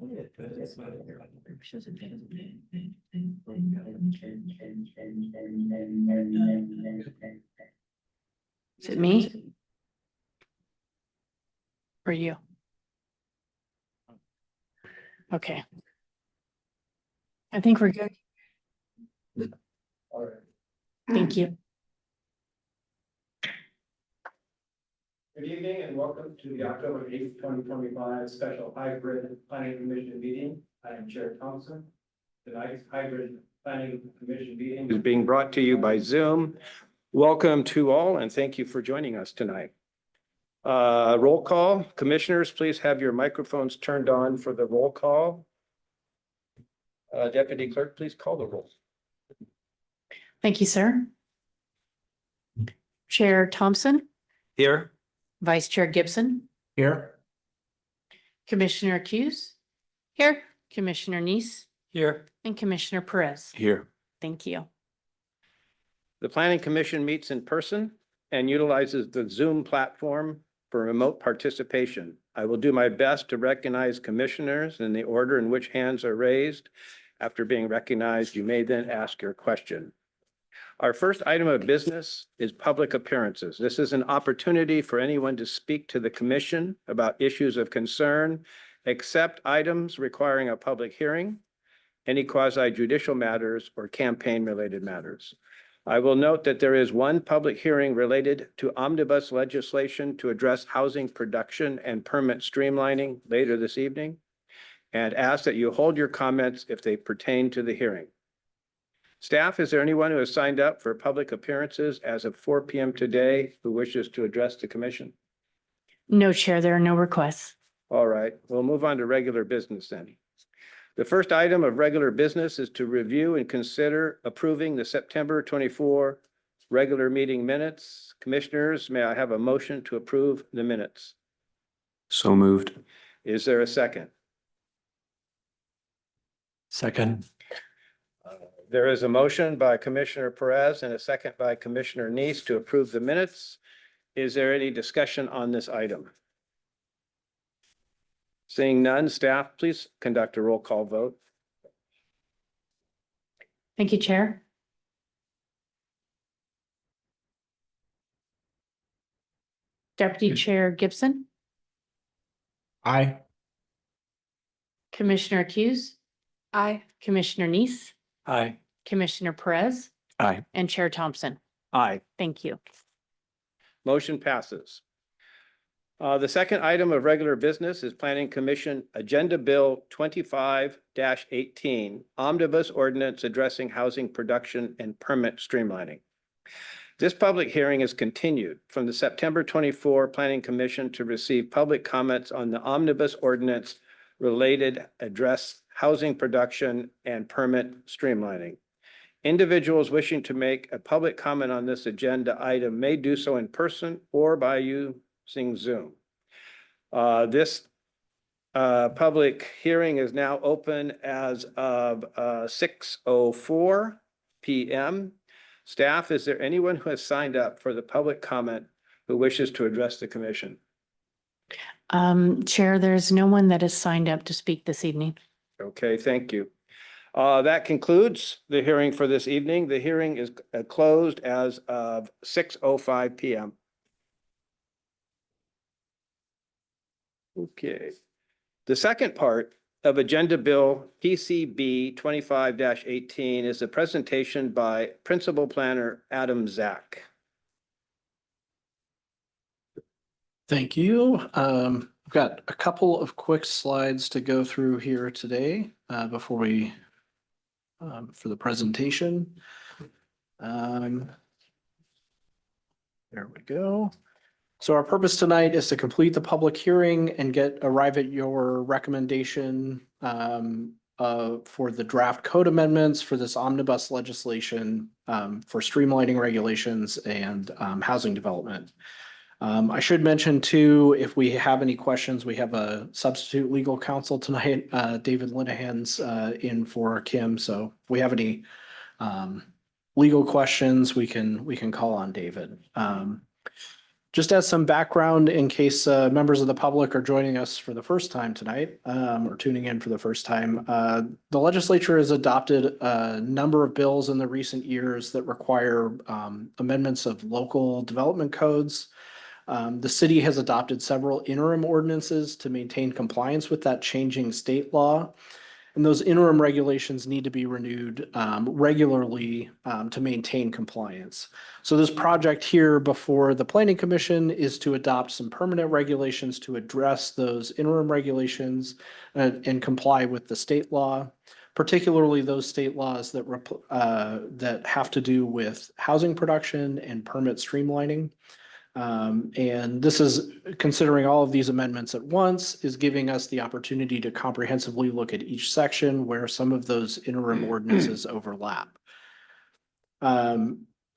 Is it me? Or you? Okay. I think we're good. All right. Thank you. Good evening and welcome to the October 8th, 2025 special hybrid planning commission meeting. I am Chair Thompson. Tonight's hybrid planning commission meeting is being brought to you by Zoom. Welcome to all and thank you for joining us tonight. Roll call. Commissioners, please have your microphones turned on for the roll call. Deputy Clerk, please call the roll. Thank you, sir. Chair Thompson, Here. Vice Chair Gibson, Here. Commissioner Hughes, here, Commissioner Neese, Here. and Commissioner Perez. Here. Thank you. The Planning Commission meets in person and utilizes the Zoom platform for remote participation. I will do my best to recognize commissioners in the order in which hands are raised. After being recognized, you may then ask your question. Our first item of business is public appearances. This is an opportunity for anyone to speak to the commission about issues of concern, except items requiring a public hearing, any quasi-judicial matters, or campaign-related matters. I will note that there is one public hearing related to omnibus legislation to address housing production and permit streamlining later this evening, and ask that you hold your comments if they pertain to the hearing. Staff, is there anyone who has signed up for public appearances as of 4 p.m. today who wishes to address the commission? No, Chair, there are no requests. All right, we'll move on to regular business then. The first item of regular business is to review and consider approving the September 24 regular meeting minutes. Commissioners, may I have a motion to approve the minutes? So moved. Is there a second? Second. There is a motion by Commissioner Perez and a second by Commissioner Neese to approve the minutes. Is there any discussion on this item? Seeing none, staff, please conduct a roll call vote. Thank you, Chair. Deputy Chair Gibson, Aye. Commissioner Hughes. Aye. Commissioner Neese, Aye. Commissioner Perez, Aye. and Chair Thompson. Aye. Thank you. Motion passes. The second item of regular business is Planning Commission Agenda Bill 25-18, Omnibus Ordinance Addressing Housing Production and Permit Streamlining. This public hearing is continued from the September 24 Planning Commission to receive public comments on the Omnibus Ordinance related address housing production and permit streamlining. Individuals wishing to make a public comment on this agenda item may do so in person or by using Zoom. This public hearing is now open as of 6:04 p.m. Staff, is there anyone who has signed up for the public comment who wishes to address the commission? Chair, there's no one that has signed up to speak this evening. Okay, thank you. That concludes the hearing for this evening. The hearing is closed as of 6:05 p.m. Okay. The second part of Agenda Bill PCB 25-18 is a presentation by Principal Planner Adam Zach. Thank you. I've got a couple of quick slides to go through here today before we for the presentation. There we go. So our purpose tonight is to complete the public hearing and arrive at your recommendation for the draft code amendments for this omnibus legislation for streamlining regulations and housing development. I should mention too, if we have any questions, we have a substitute legal counsel tonight. David Linehan's in for Kim. So if we have any legal questions, we can call on David. Just as some background in case members of the public are joining us for the first time tonight, or tuning in for the first time, the legislature has adopted a number of bills in the recent years that require amendments of local development codes. The city has adopted several interim ordinances to maintain compliance with that changing state law. And those interim regulations need to be renewed regularly to maintain compliance. So this project here before the Planning Commission is to adopt some permanent regulations to address those interim regulations and comply with the state law, particularly those state laws that have to do with housing production and permit streamlining. And this is considering all of these amendments at once is giving us the opportunity to comprehensively look at each section where some of those interim ordinances overlap.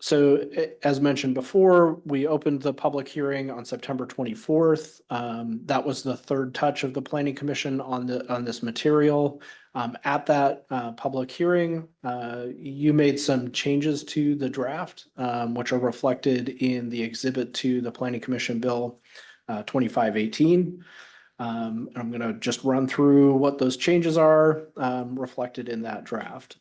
So as mentioned before, we opened the public hearing on September 24th. That was the third touch of the Planning Commission on this material. At that public hearing, you made some changes to the draft, which are reflected in the exhibit to the Planning Commission Bill 2518. I'm going to just run through what those changes are reflected in that draft.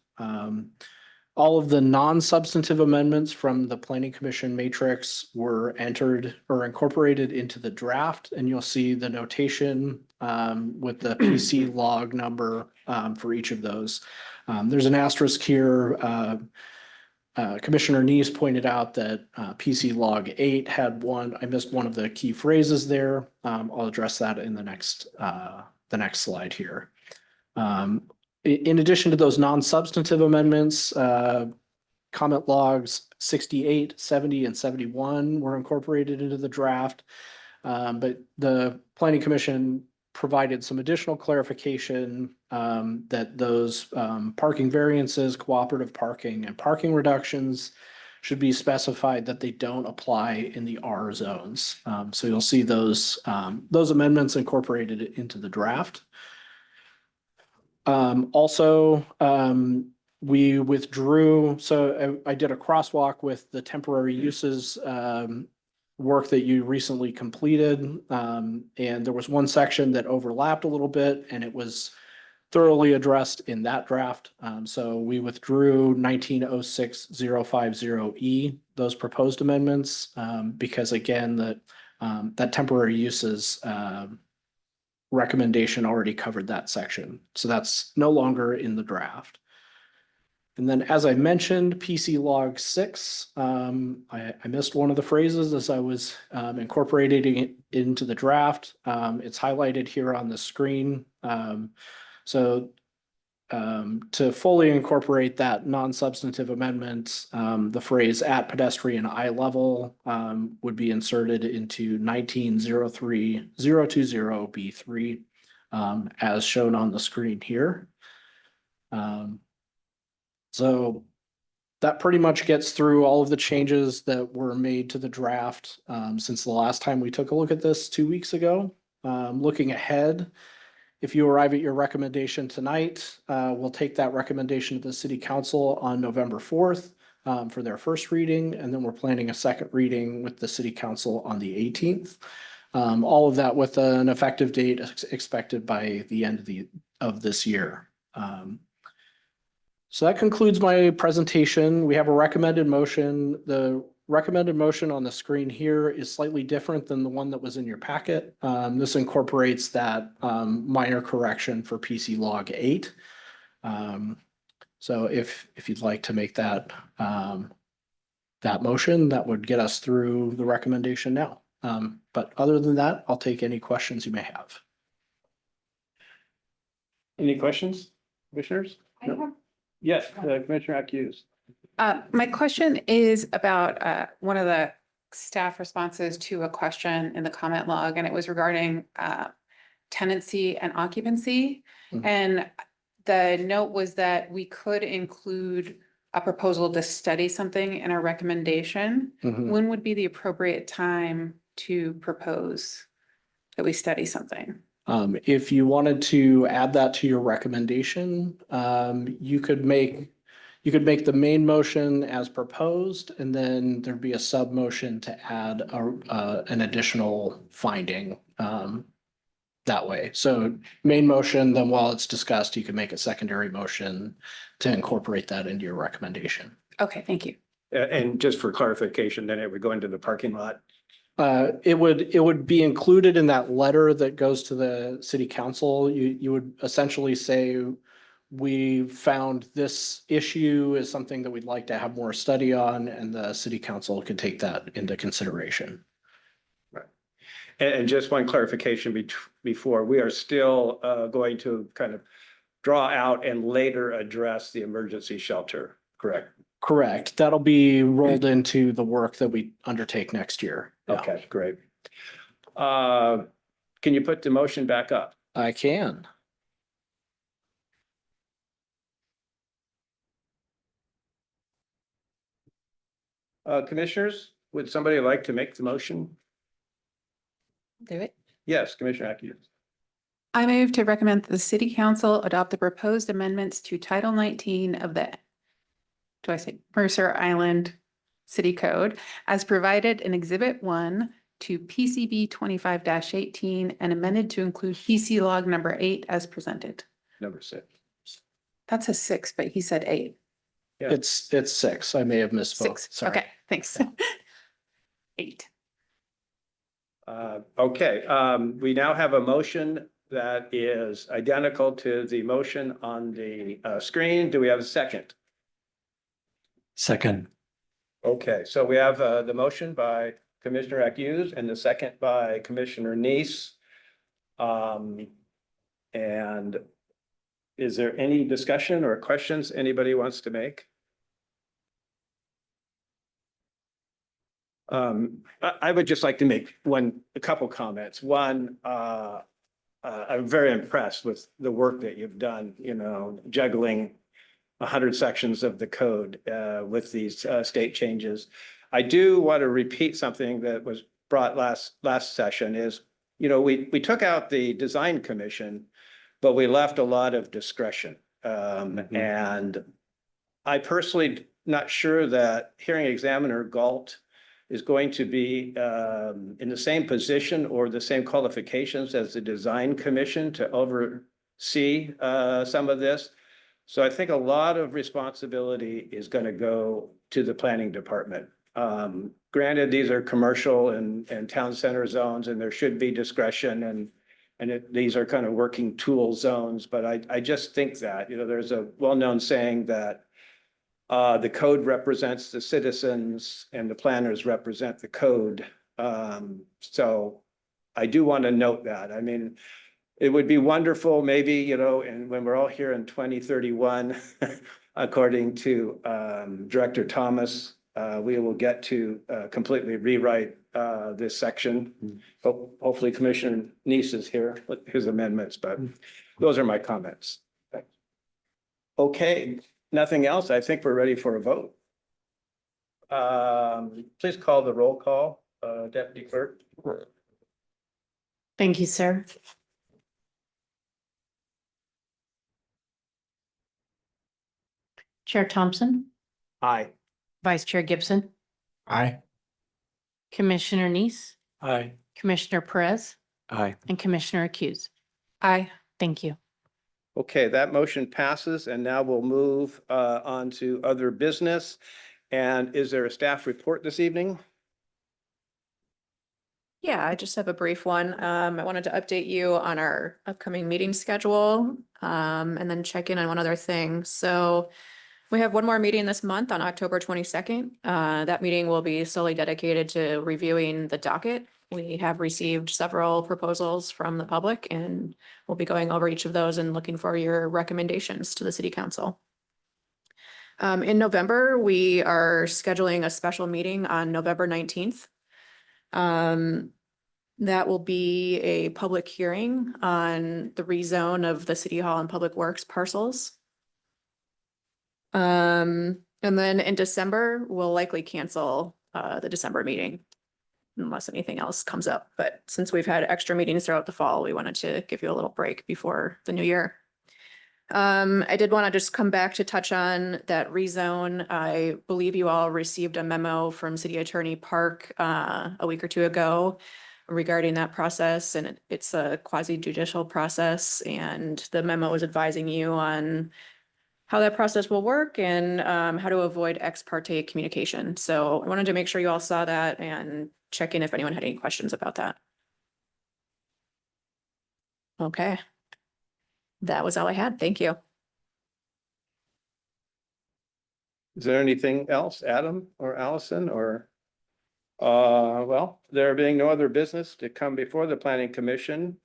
All of the non-substantive amendments from the Planning Commission matrix were entered or incorporated into the draft, and you'll see the notation with the PC log number for each of those. There's an asterisk here. Commissioner Neese pointed out that PC log 8 had one. I missed one of the key phrases there. I'll address that in the next slide here. In addition to those non-substantive amendments, comment logs 68, 70, and 71 were incorporated into the draft. But the Planning Commission provided some additional clarification that those parking variances, cooperative parking, and parking reductions should be specified that they don't apply in the R zones. So you'll see those amendments incorporated into the draft. Also, we withdrew, so I did a crosswalk with the temporary uses work that you recently completed. And there was one section that overlapped a little bit and it was thoroughly addressed in that draft. So we withdrew 1906-050E, those proposed amendments, because again, that temporary uses recommendation already covered that section. So that's no longer in the draft. And then as I mentioned, PC log 6, I missed one of the phrases as I was incorporating it into the draft. It's highlighted here on the screen. So to fully incorporate that non-substantive amendment, the phrase at pedestrian eye level would be inserted into 1903-020B3 as shown on the screen here. So that pretty much gets through all of the changes that were made to the draft since the last time we took a look at this 2 weeks ago. Looking ahead, if you arrive at your recommendation tonight, we'll take that recommendation to the City Council on November 4th for their first reading, and then we're planning a second reading with the City Council on the 18th. All of that with an effective date expected by the end of this year. So that concludes my presentation. We have a recommended motion. The recommended motion on the screen here is slightly different than the one that was in your packet. This incorporates that minor correction for PC log 8. So if you'd like to make that motion, that would get us through the recommendation now. But other than that, I'll take any questions you may have. Any questions, commissioners? No? Yes, Commissioner Accused. My question is about one of the staff responses to a question in the comment log, and it was regarding tenancy and occupancy. Mhm. And the note was that we could include a proposal to study something in our recommendation. Mhm. When would be the appropriate time to propose that we study something? If you wanted to add that to your recommendation, you could make you could make the main motion as proposed, and then there'd be a sub motion to add an additional finding that way. So main motion, then while it's discussed, you can make a secondary motion to incorporate that into your recommendation. Okay, thank you. And just for clarification, then it would go into the parking lot. It would be included in that letter that goes to the city council. You would essentially say, we found this issue is something that we'd like to have more study on, and the city council could take that into consideration. And just one clarification before, we are still going to kind of draw out and later address the emergency shelter, correct? Correct. That'll be rolled into the work that we undertake next year. Yeah. Okay, great. Can you put the motion back up? I can. Commissioners, would somebody like to make the motion? Do it. Yes, Commissioner Atkins. I move to recommend that the city council adopt the proposed amendments to Title 19 of the, do I say Mercer Island City Code as provided in Exhibit 1 to PCB 25-18 and amended to include PC log number 8 as presented. Number 6. That's a 6, but he said 8. Yeah. It's 6. I may have misspoke. 6. Sorry. Okay, thanks. 8. Okay, we now have a motion that is identical to the motion on the screen. Do we have a second? Second. Okay, so we have the motion by Commissioner Atkins and the second by Commissioner Neese. And is there any discussion or questions anybody wants to make? I would just like to make a couple comments. One, I'm very impressed with the work that you've done, juggling 100 sections of the code with these state changes. I do want to repeat something that was brought last session is, we took out the design commission, but we left a lot of discretion. And I personally not sure that hearing examiner Galt is going to be in the same position or the same qualifications as the design commission to oversee some of this. So I think a lot of responsibility is going to go to the planning department. Granted, these are commercial and town center zones, and there should be discretion, and these are kind of working tool zones. But I just think that, there's a well-known saying that the code represents the citizens and the planners represent the code. So I do want to note that. I mean, it would be wonderful, maybe, and when we're all here in 2031, according to Director Thomas, we will get to completely rewrite this section. Hopefully Commissioner Neese is here with his amendments, but those are my comments. Thanks. Okay, nothing else. I think we're ready for a vote. Please call the roll call, Deputy Clerk. Thank you, sir. Chair Thompson, Aye. Vice Chair Gibson, Aye. Commissioner Neese, Aye. Commissioner Perez, Aye. and Commissioner Atkins. Aye. Thank you. Okay, that motion passes, and now we'll move on to other business. And is there a staff report this evening? Yeah, I just have a brief one. I wanted to update you on our upcoming meeting schedule, and then check in on one other thing. So we have one more meeting this month on October 22nd. That meeting will be solely dedicated to reviewing the docket. We have received several proposals from the public, and we'll be going over each of those and looking for your recommendations to the city council. In November, we are scheduling a special meeting on November 19th. That will be a public hearing on the rezone of the City Hall and Public Works parcels. And then in December, we'll likely cancel the December meeting unless anything else comes up. But since we've had extra meetings throughout the fall, we wanted to give you a little break before the new year. I did want to just come back to touch on that rezone. I believe you all received a memo from City Attorney Park a week or two ago regarding that process, and it's a quasi judicial process, and the memo is advising you on how that process will work and how to avoid ex parte communication. So I wanted to make sure you all saw that and check in if anyone had any questions about that. Okay. That was all I had. Thank you. Is there anything else, Adam or Allison, or? Well, there being no other business to come before the planning commission.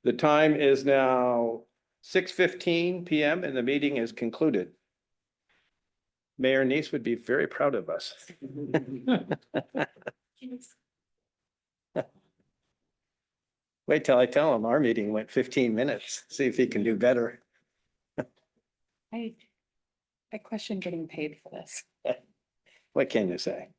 The time is now 6:15 PM and the meeting is concluded. Mayor Neese would be very proud of us. Wait till I tell him our meeting went 15 minutes, see if he can do better. I question getting paid for this. What can you say?